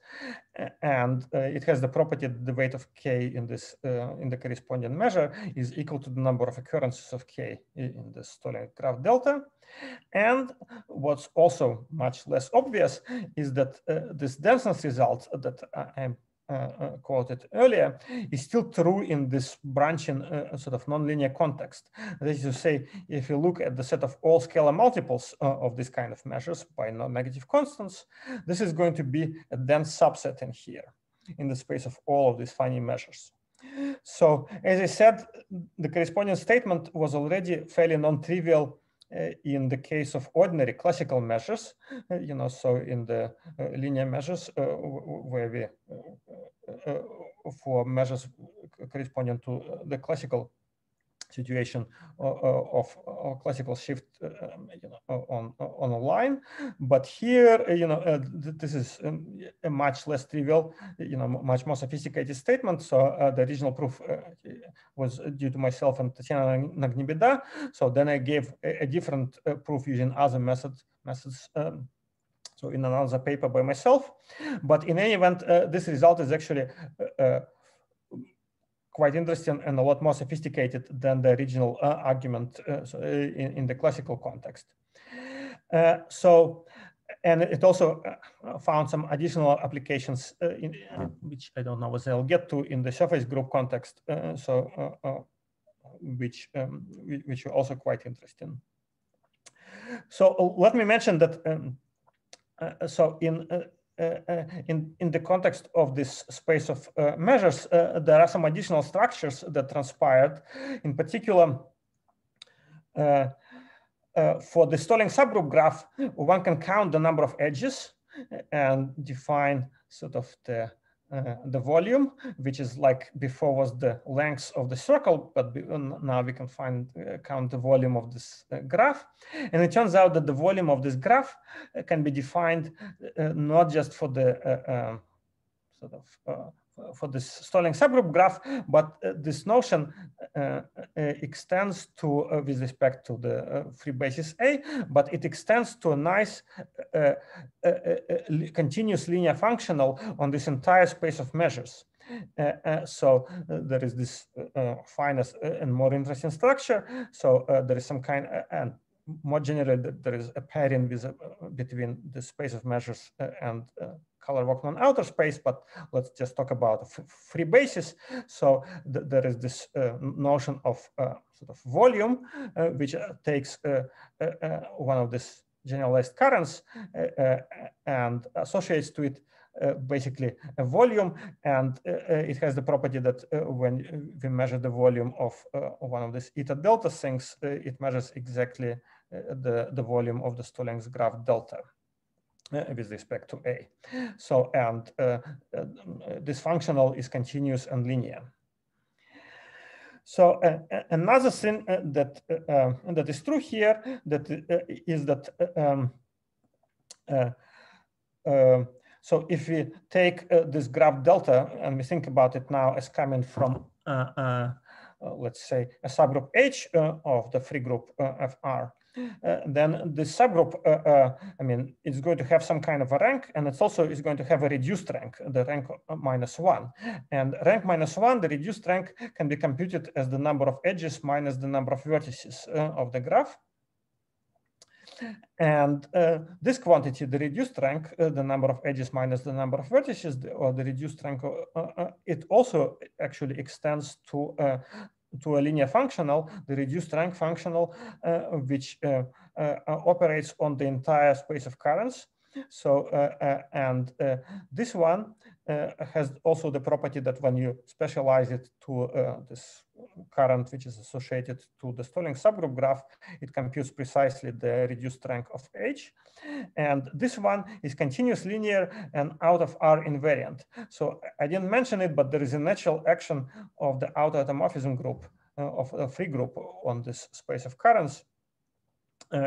and it has the property that the weight of k in this in the corresponding measure is equal to the number of occurrences of k in the Stoll-length graph delta. And what's also much less obvious is that this denseness result that I quoted earlier is still true in this branching sort of nonlinear context. That is to say, if you look at the set of all scalar multiples of this kind of measures by non-negative constants, this is going to be a dense subset in here in the space of all of these funny measures. So as I said, the corresponding statement was already fairly non-trivial in the case of ordinary classical measures, so in the linear measures where we, for measures corresponding to the classical situation of classical shift on a line, but here this is a much less trivial, much more sophisticated statement. So the original proof was due to myself and Tatiana Nagnibeda. So then I gave a different proof using other methods. So in another paper by myself, but in any event, this result is actually quite interesting and a lot more sophisticated than the original argument in the classical context. And it also found some additional applications, which I don't know whether I'll get to in the surface group context, which are also quite interesting. So let me mention that. So in the context of this space of measures, there are some additional structures that transpired. In particular, for the Stoll-length subgroup graph, one can count the number of edges and define sort of the volume, which is like before was the length of the circle, but now we can count the volume of this graph. And it turns out that the volume of this graph can be defined not just for the for this Stoll-length subgroup graph, but this notion extends to, with respect to the free basis A, but it extends to a nice continuous linear functional on this entire space of measures. So there is this finer and more interesting structure. So there is some kind, and more generally, there is a pairing between the space of measures and color Walkman outer space, but let's just talk about free basis. So there is this notion of sort of volume, which takes one of these generalized currents and associates to it basically a volume, and it has the property that when we measure the volume of one of these eta delta things, it measures exactly the volume of the Stoll-length graph delta with respect to A. So, and this functional is continuous and linear. So another thing that is true here is that so if we take this graph delta and we think about it now as coming from, let's say, a subgroup H of the free group Fr, then the subgroup, I mean, it's going to have some kind of a rank, and it's also is going to have a reduced rank, the rank -1. And rank -1, the reduced rank, can be computed as the number of edges minus the number of vertices of the graph. And this quantity, the reduced rank, the number of edges minus the number of vertices, or the reduced rank, it also actually extends to a linear functional, the reduced rank functional, which operates on the entire space of currents. So, this one has also the property that when you specialize it to this current, which is associated to the Stoll-length subgroup graph, it computes precisely the reduced rank of H. And this one is continuous linear and out of R invariant. So I didn't mention it, but there is a natural action of the auto-automorphism group of a free group on this space of currents,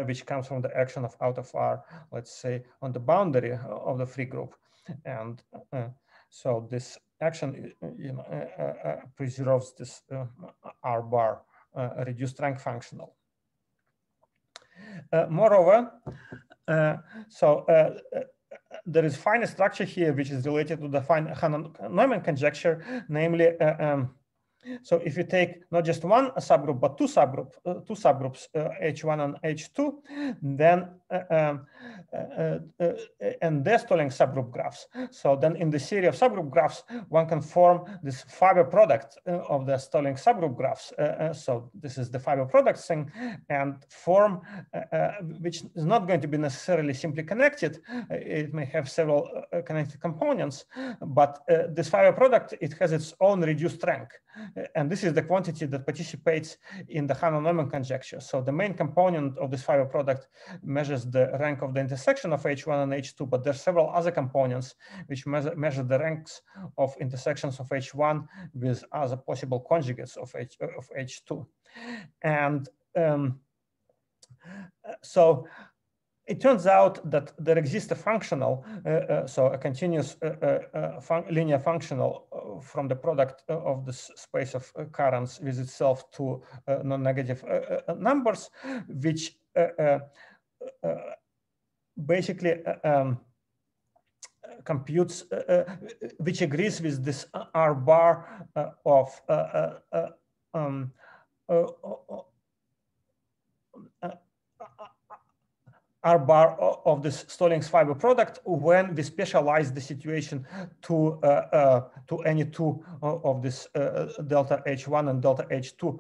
which comes from the action of out of R, let's say, on the boundary of the free group. And so this action preserves this R bar reduced rank functional. Moreover, there is finer structure here, which is related to the Hahn-Neumann conjecture, namely, so if you take not just one subgroup, but two subgroups, H1 and H2, then and their Stalling subgroup graphs. So then in the series of subgroup graphs, one can form this fiber product of the Stalling subgroup graphs. So this is the fiber product thing, and form, which is not going to be necessarily simply connected. It may have several connected components, but this fiber product, it has its own reduced rank. And this is the quantity that participates in the Hahn-Neumann conjecture. So the main component of this fiber product measures the rank of the intersection of H1 and H2, but there are several other components which measure the ranks of intersections of H1 with other possible conjugates of H2. And so it turns out that there exists a functional, so a continuous linear functional from the product of this space of currents with itself to non-negative numbers, which basically computes, which agrees with this R bar of R bar of this Stalling's fiber product when we specialize the situation to any two of this delta H1 and delta H2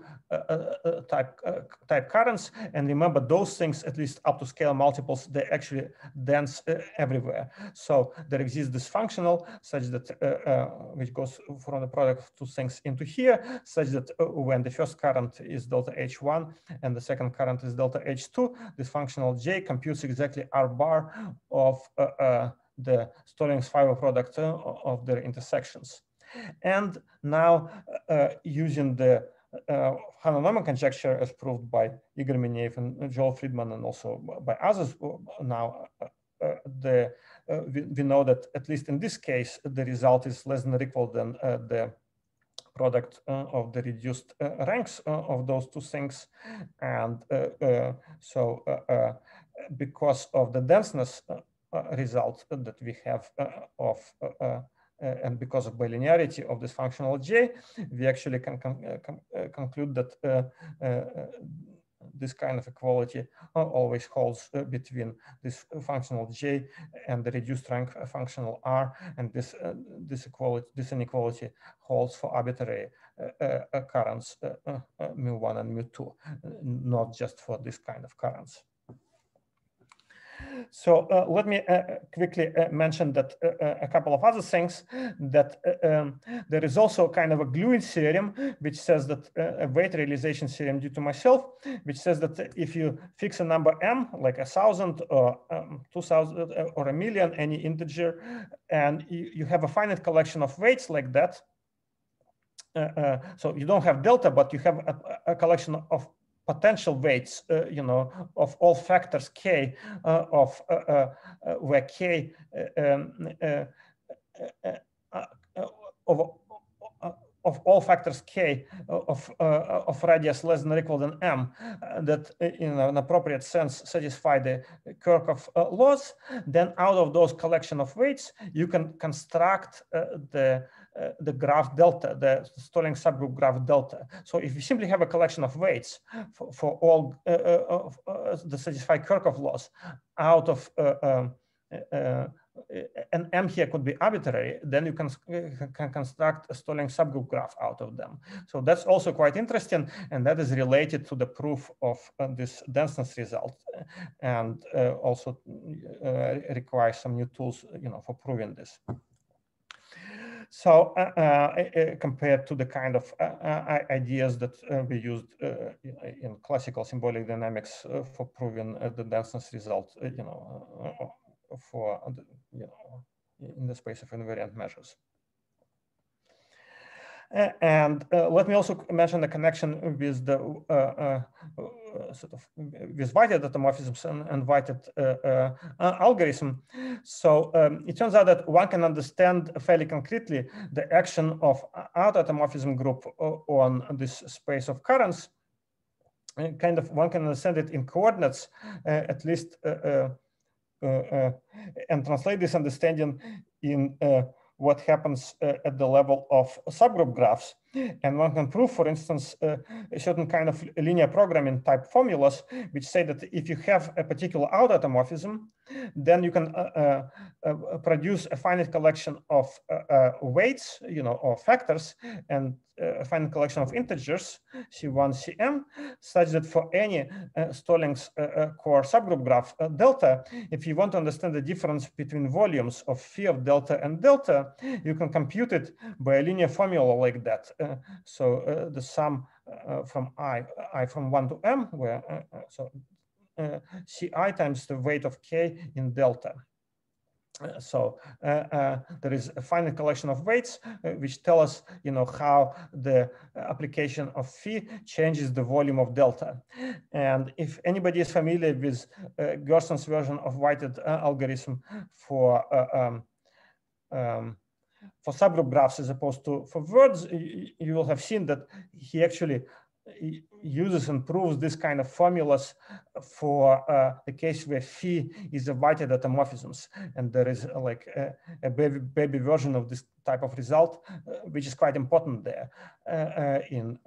type currents. And remember, those things, at least up to scale multiples, they actually dense everywhere. So there exists this functional such that which goes from the product of two things into here, such that when the first current is delta H1 and the second current is delta H2, this functional J computes exactly R bar of the Stalling's fiber product of their intersections. And now using the Hahn-Neumann conjecture as proved by Igor Mineev and Joel Friedman and also by others now, we know that at least in this case, the result is less than or equal than the product of the reduced ranks of those two things. And so because of the denseness result that we have and because of bilinearity of this functional J, we actually can conclude that this kind of equality always holds between this functional J and the reduced rank functional R, and this inequality holds for arbitrary currents mu1 and mu2, not just for this kind of currents. So let me quickly mention that a couple of other things, that there is also kind of a gluing theorem, which says that a weight realization theorem due to myself, which says that if you fix a number m, like 1,000 or 2,000 or 1,000,000, any integer, and you have a finite collection of weights like that, so you don't have delta, but you have a collection of potential weights, you know, of all factors k, where k of all factors k of radius less than or equal than m, that in an appropriate sense satisfy the Kirchhoff laws, then out of those collection of weights, you can construct the graph delta, the Stalling subgroup graph delta. So if you simply have a collection of weights for all the satisfy Kirchhoff laws out of and m here could be arbitrary, then you can construct a Stalling subgroup graph out of them. So that's also quite interesting, and that is related to the proof of this denseness result, and also requires some new tools, you know, for proving this. So compared to the kind of ideas that we used in classical symbolic dynamics for proving the denseness result, you know, for you know, in the space of invariant measures. And let me also mention the connection with the sort of with weighted automorphisms and weighted algorithm. So it turns out that one can understand fairly concretely the action of auto-automorphism group on this space of currents kind of one can understand it in coordinates, at least, and translate this understanding in what happens at the level of subgroup graphs. And one can prove, for instance, a certain kind of linear programming type formulas, which say that if you have a particular autotomorphism, then you can produce a finite collection of weights, or factors, and a finite collection of integers, C1, Cm, such that for any Stolling's core subgroup graph delta, if you want to understand the difference between volumes of phi of delta and delta, you can compute it by a linear formula like that. So the sum from I from 1 to m, where Ci times the weight of k in delta. So there is a finite collection of weights which tell us, how the application of phi changes the volume of delta. And if anybody is familiar with Gerson's version of weighted algorithm for subgroup graphs as opposed to for words, you will have seen that he actually uses and proves this kind of formulas for the case where phi is a weighted automorphisms, and there is like a baby version of this type of result, which is quite important there in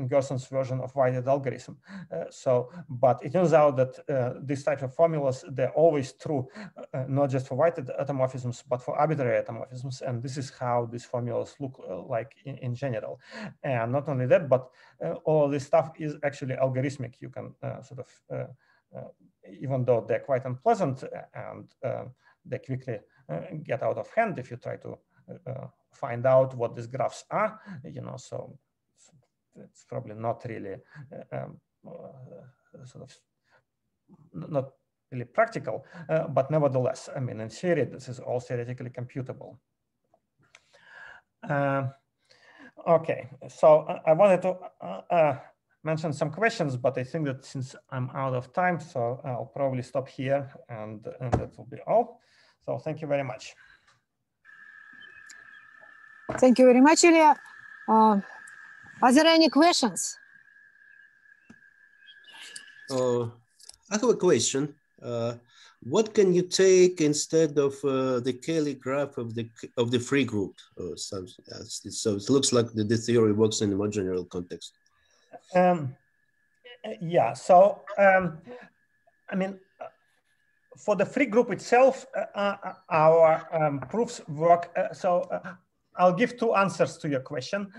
Gerson's version of weighted algorithm. But it turns out that these types of formulas, they're always true, not just for weighted automorphisms, but for arbitrary automorphisms, and this is how these formulas look like in general. And not only that, but all of this stuff is actually algorithmic. You can even though they're quite unpleasant and they quickly get out of hand if you try to find out what these graphs are, so it's probably not really not really practical, but nevertheless, I mean, in theory, this is all theoretically computable. Okay, so I wanted to mention some questions, but I think that since I'm out of time, so I'll probably stop here, and that will be all. So thank you very much. Thank you very much, Ilya. Are there any questions? I have a question. What can you take instead of the Cayley graph of the free group? So it looks like the theory works in a more general context. Yeah. So I mean, for the free group itself, our proofs work. I'll give two answers to your question.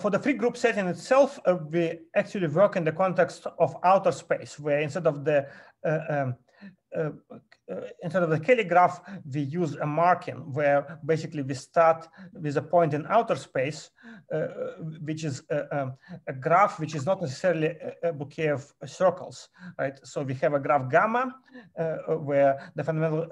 For the free group setting itself, we actually work in the context of outer space, where instead of the Cayley graph, we use a marking, where basically we start with a point in outer space, which is a graph which is not necessarily a bouquet of circles, right? So we have a graph gamma, where the fundamental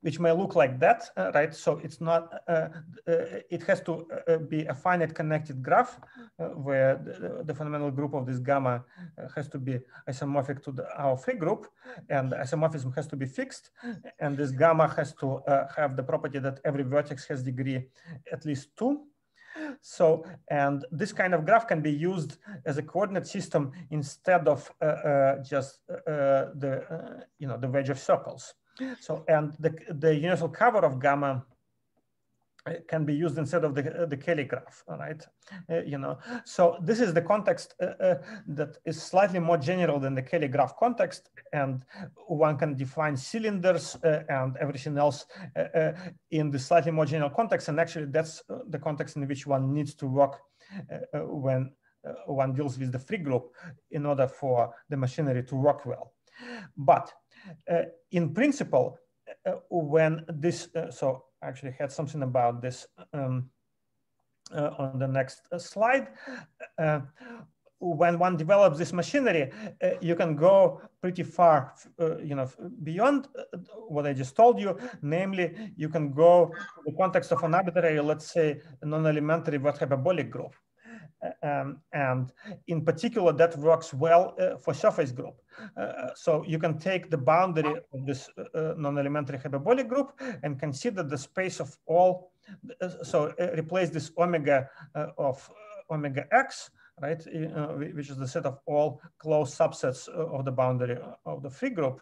which may look like that, right? So it's not, it has to be a finite connected graph where the fundamental group of this gamma has to be isomorphic to our free group, and the isomorphism has to be fixed, and this gamma has to have the property that every vertex has degree at least 2. So, and this kind of graph can be used as a coordinate system instead of just the wedge of circles. So, and the universal cover of gamma can be used instead of the Cayley graph, right? So this is the context that is slightly more general than the Cayley graph context, and one can define cylinders and everything else in the slightly more general context. And actually, that's the context in which one needs to work when one deals with the free group in order for the machinery to work well. But in principle, when this, so I actually had something about this on the next slide. When one develops this machinery, you can go pretty far, beyond what I just told you. Namely, you can go to the context of an arbitrary, let's say, non-elementary word hyperbolic group. And in particular, that works well for surface group. So you can take the boundary of this non-elementary hyperbolic group and consider the space of all replace this omega of omega x, right, which is the set of all closed subsets of the boundary of the free group,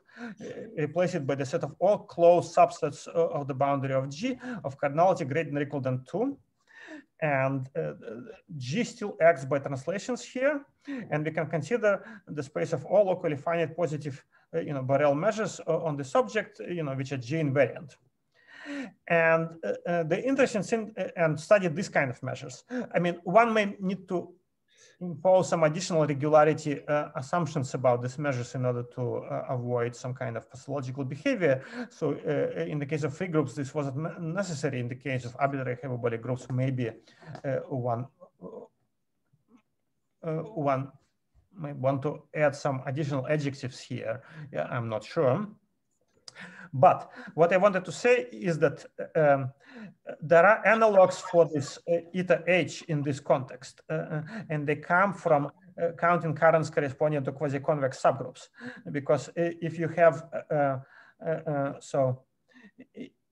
replace it by the set of all closed subsets of the boundary of G of cardinality greater than or equal than 2. And G still acts by translations here. And we can consider the space of all locally finite positive Borel measures on the subject, which are G invariant. And the interesting thing, and study this kind of measures. I mean, one may need to impose some additional regularity assumptions about these measures in order to avoid some kind of pathological behavior. So in the case of free groups, this wasn't necessary. In the case of arbitrary hyperbolic groups, maybe one may want to add some additional adjectives here. Yeah, I'm not sure. But what I wanted to say is that there are analogs for this eta h in this context, and they come from counting currents corresponding to quasi-convex subgroups. Because if you have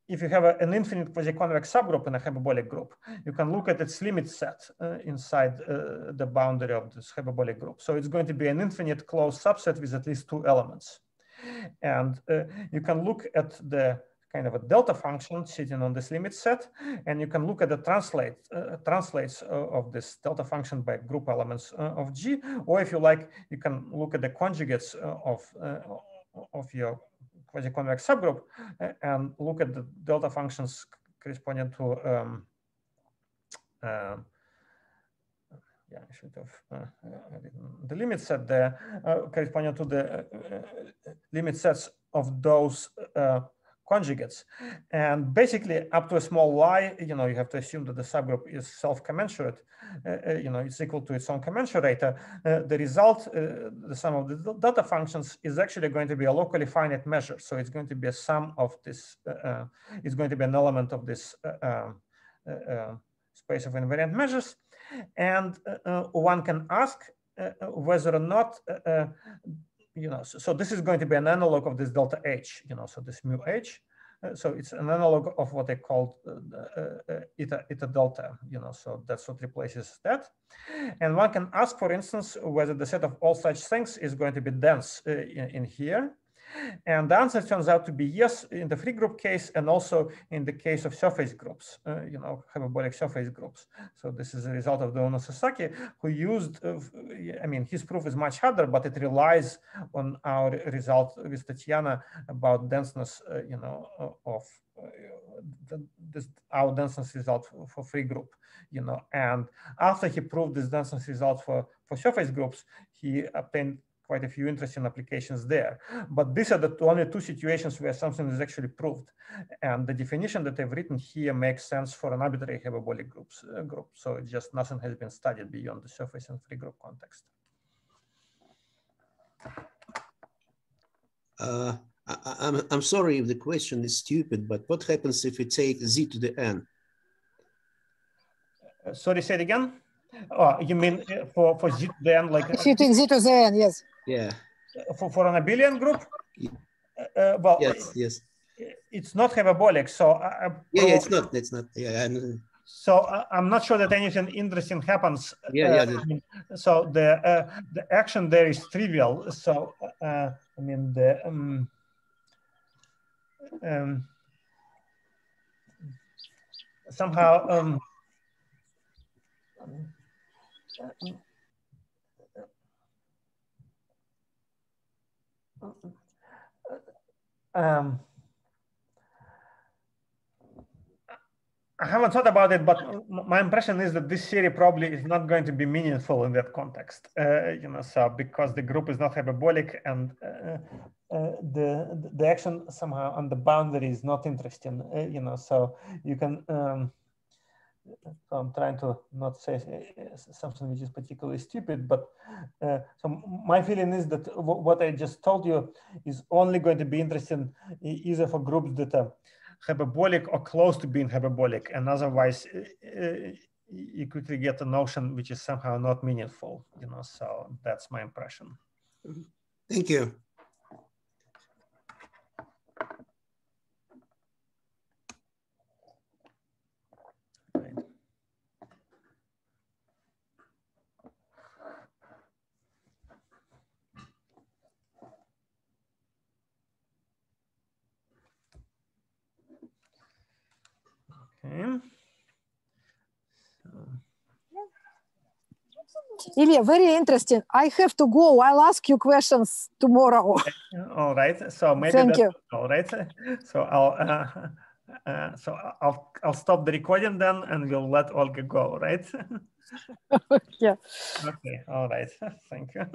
if you have an infinite quasi-convex subgroup in a hyperbolic group, you can look at its limit set inside the boundary of this hyperbolic group. So it's going to be an infinite closed subset with at least 2 elements. And you can look at the kind of a delta function sitting on this limit set, and you can look at the translates of this delta function by group elements of G, or if you like, you can look at the conjugates of your quasi-convex subgroup and look at the delta functions corresponding to I should have the limit set there corresponding to the limit sets of those conjugates. And basically, up to a small y, you have to assume that the subgroup is self-commensurate. It's equal to its own commensurator. The result, the sum of the delta functions, is actually going to be a locally finite measure. So it's going to be a sum of this. It's going to be an element of this space of invariant measures. And one can ask whether or not, so this is going to be an analog of this delta H, so this mu H. So it's an analog of what I called eta delta, so that's what replaces that. And one can ask, for instance, whether the set of all such things is going to be dense in here. And the answer turns out to be yes in the free group case, and also in the case of surface groups, hyperbolic surface groups. So this is a result of the Ono Sasaki, who used, his proof is much harder, but it relies on our result with Tatiana about denseness, of our denseness result for free group, And after he proved this denseness result for surface groups, he obtained quite a few interesting applications there. But these are the only 2 situations where something is actually proved. And the definition that I've written here makes sense for an arbitrary hyperbolic group. So just nothing has been studied beyond the surface and free group context. I'm sorry if the question is stupid, but what happens if we take z to the n? Sorry, say it again? Oh, you mean for z to the n, like if you take z to the n, yes. Yeah. For an abelian group? Well, yes. It's not hyperbolic, so it's not. Yeah. So I'm not sure that anything interesting happens. So the action there is trivial. So somehow. I haven't thought about it, but my impression is that this theory probably is not going to be meaningful in that context. So because the group is not hyperbolic and the action somehow on the boundary is not interesting. So you can. So I'm trying to not say something which is particularly stupid, but so my feeling is that what I just told you is only going to be interesting either for groups that are hyperbolic or close to being hyperbolic, and otherwise you quickly get a notion which is somehow not meaningful, so that's my impression. Thank you. Okay. Ilya, very interesting. I have to go. I'll ask you questions tomorrow. All right. So maybe Thank that's you. all right. So I'll stop the recording then, and we'll let Olga go. Right. Yeah. Okay. All right. Thank you.